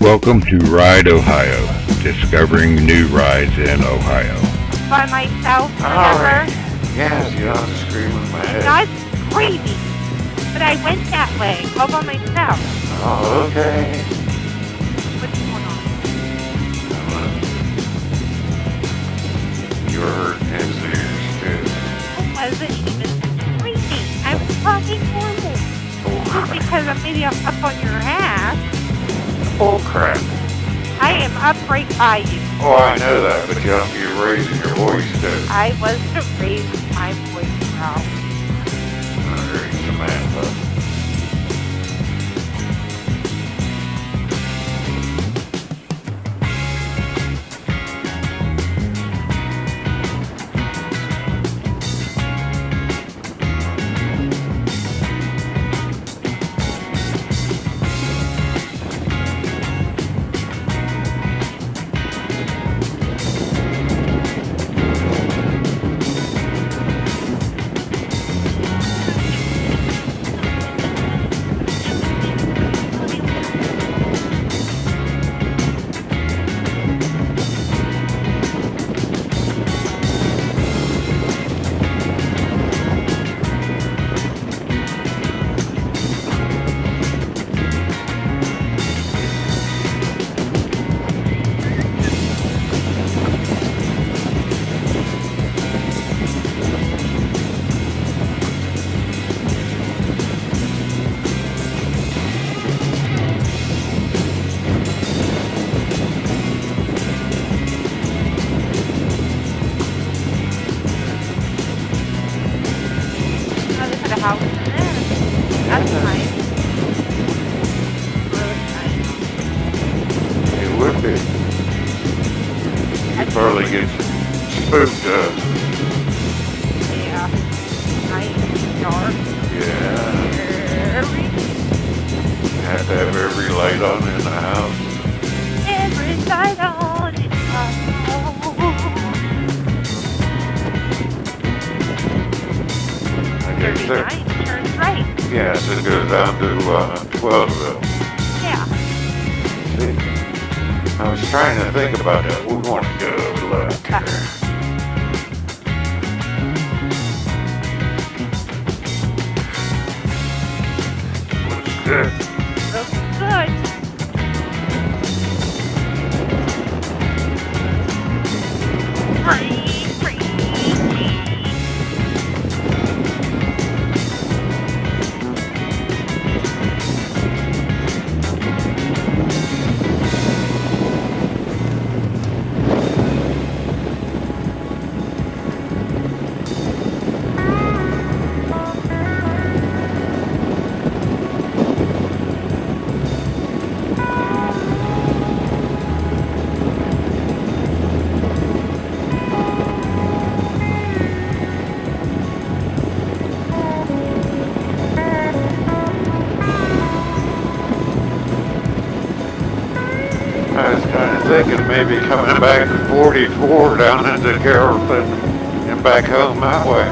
Welcome to Ride Ohio, discovering new rides in Ohio. By myself, Alright. remember? Yes, you don't scream in my head. Not crazy. But I went that way, all by myself. Oh, okay. What's going on? You were hurting his ears, too. I wasn't even screaming. I was talking normal. Just because I'm maybe up on your ass. Oh, crap. I am up right by you. Oh, I know that, but you're raising your voice, too. I was to raise my voice, Ralph. There's Samantha. House. That's nice. Really nice. It would be. You'd probably get spooked up. Yeah. Nice. Dark. Yeah. Very. Have to have every light on in the house. Every light on in the house. I guess that. 39 turns right. Yes, it goes down to Twellsville. Yeah. See, I was trying to think about that. We want to go left here. Looks good. Looks good. Free, free, free. I was kind of thinking maybe coming back to 44 down into Carrollton and back home that way.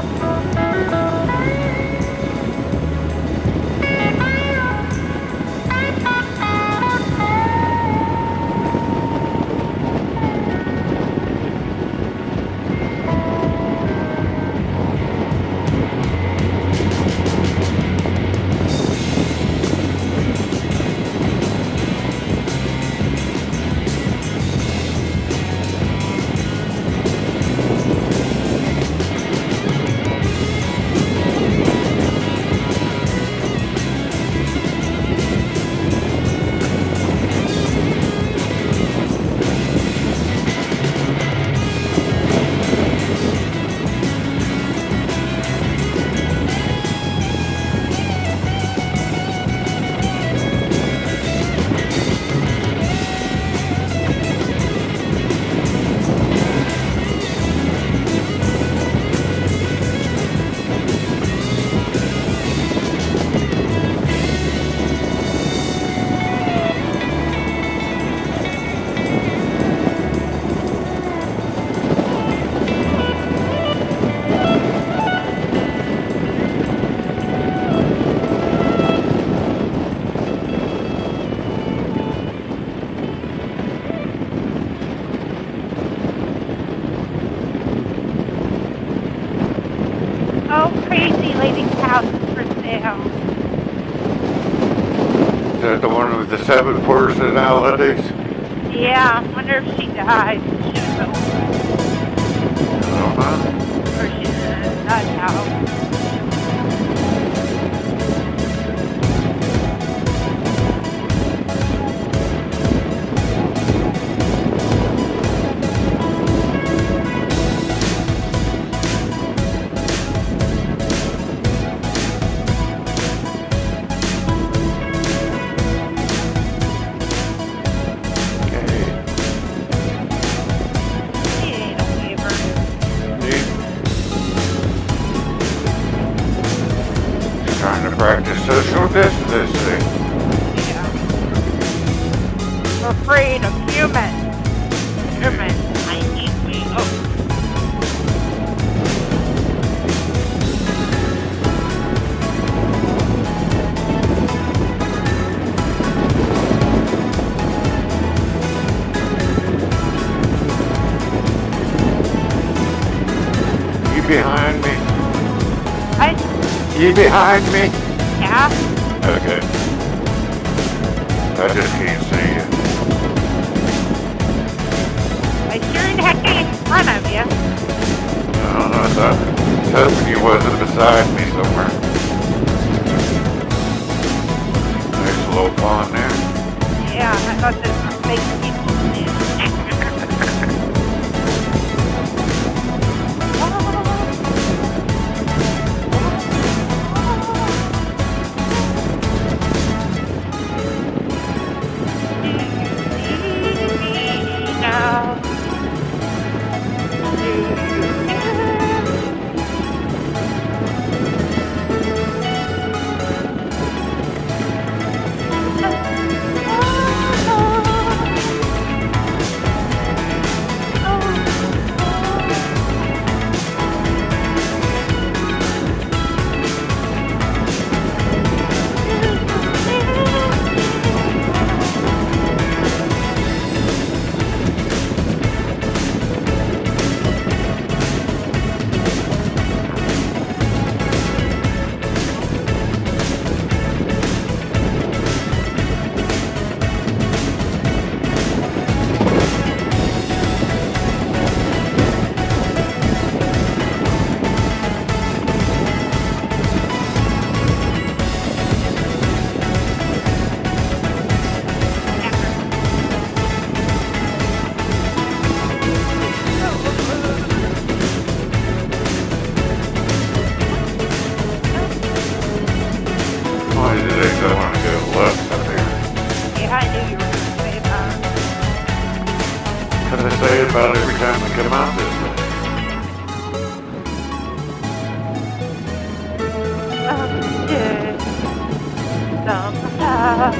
that the one with the 7 personalities? Yeah, I wonder if she died. She was so I don't know. or she died out. Practice social distancing. Yeah. We're afraid of humans. Humans. I need me. Oh. You behind me? You behind me? Yeah. Okay. I just can't see you. I sure in heck ain't in front of you. I don't know. I was hoping you wasn't beside me somewhere. Nice little pond there. Yeah, I thought this was fake people. About every time we come out this way. Somehow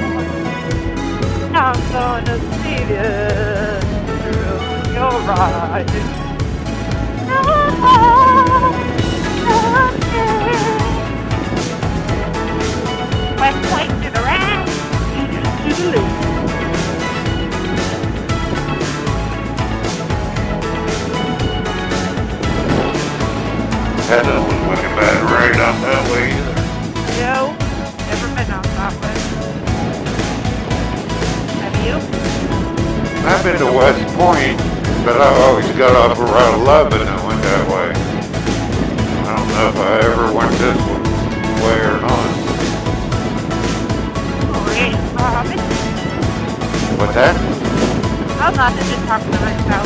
I'm gonna see you through your eyes. West point to the right, east to the left. That don't look like a bad ride out that way either. No, never been out that way. Have you? I've been to West Point, but I always got off around 11 and went that way. I don't know if I ever went this way or not. Great, promise. What's that? I'm not just talking to myself.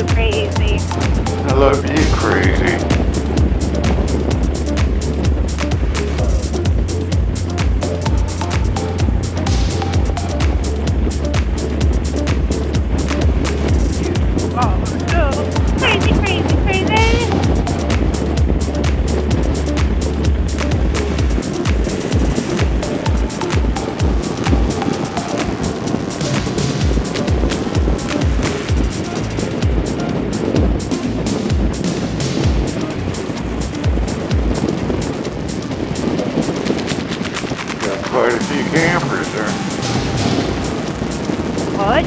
you, crazy. I love you, crazy. Oh, no. Crazy, crazy, crazy. Got quite a few campers there. What?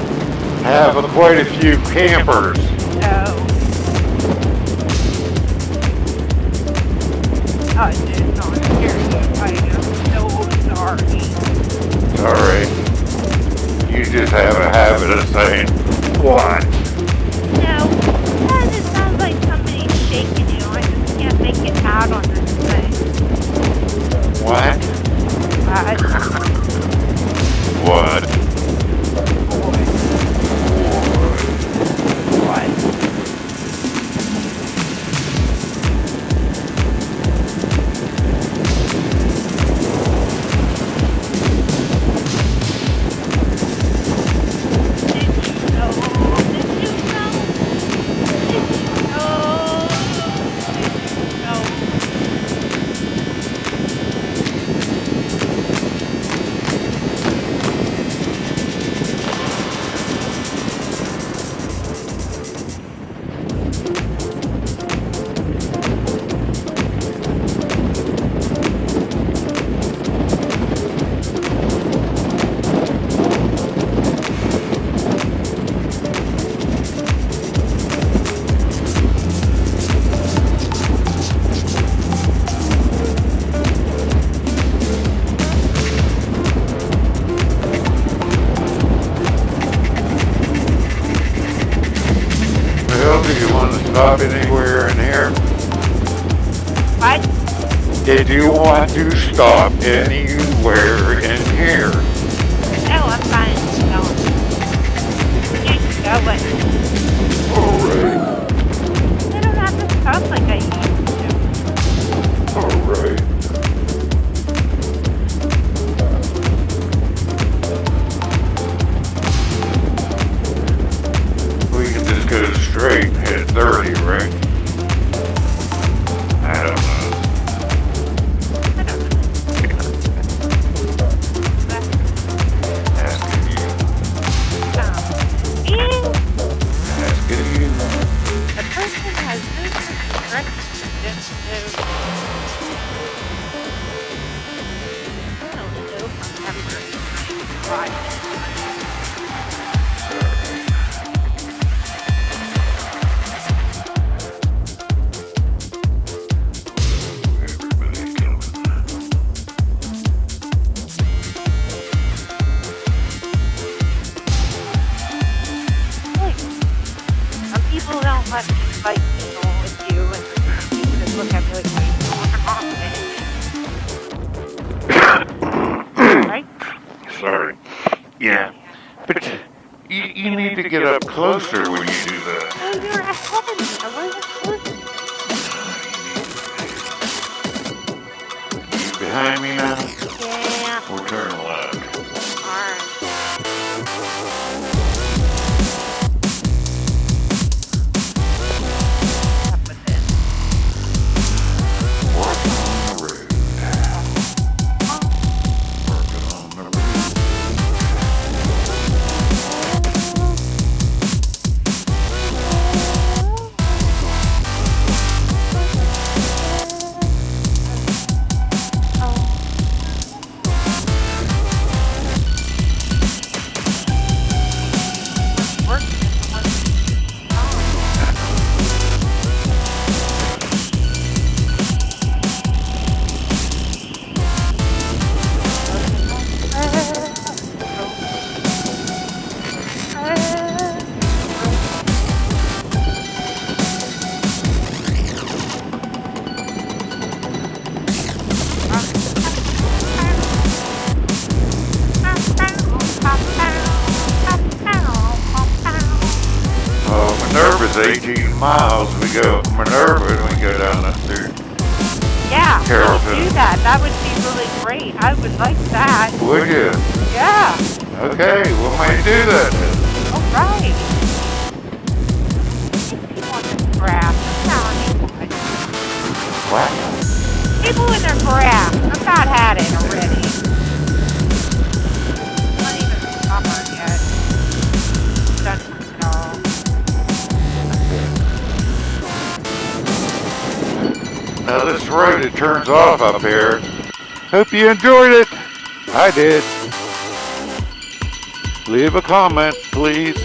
Have quite a few campers. Oh. I did not hear you. I am so sorry. Sorry. You just have a habit of saying, what? No, that just sounds like somebody shaking you. I just can't make it out on this thing. What? What? Do you want to stop anywhere in here? What? Did you want to stop anywhere in here? No, I'm fine. No. Keep going. Alright. I don't have to stop like I used to. Alright. We can just go straight and hit 30, right? I don't know. Asking you. Asking you. The person has movement restrictions, so I don't know if I'm ever right. Everybody's coming. Some people don't let me fight people with you, and people just look at me like, right? Sorry. Yeah. But you need to get up closer when you do that. Oh, you're ahead of me. I wasn't close. You behind me now? Yeah. We'll turn left. Alright. Up with it. Working on the road. Working on the road. miles. We go from Minerva and we go down up through. Yeah, we Carrollton. could do that. That would be really great. I would like that. Would you? Yeah. Okay, we might do that then. All right. People on the grass. I'm telling you what. What? People in their grass. I've not had it already. Not even summer yet. Done with it all. Now this road, it turns off up here. Hope you enjoyed it. I did. Leave a comment, please.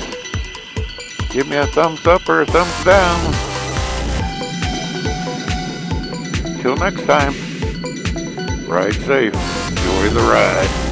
Give me a thumbs up or a thumbs down. Till next time, ride safe. Enjoy the ride.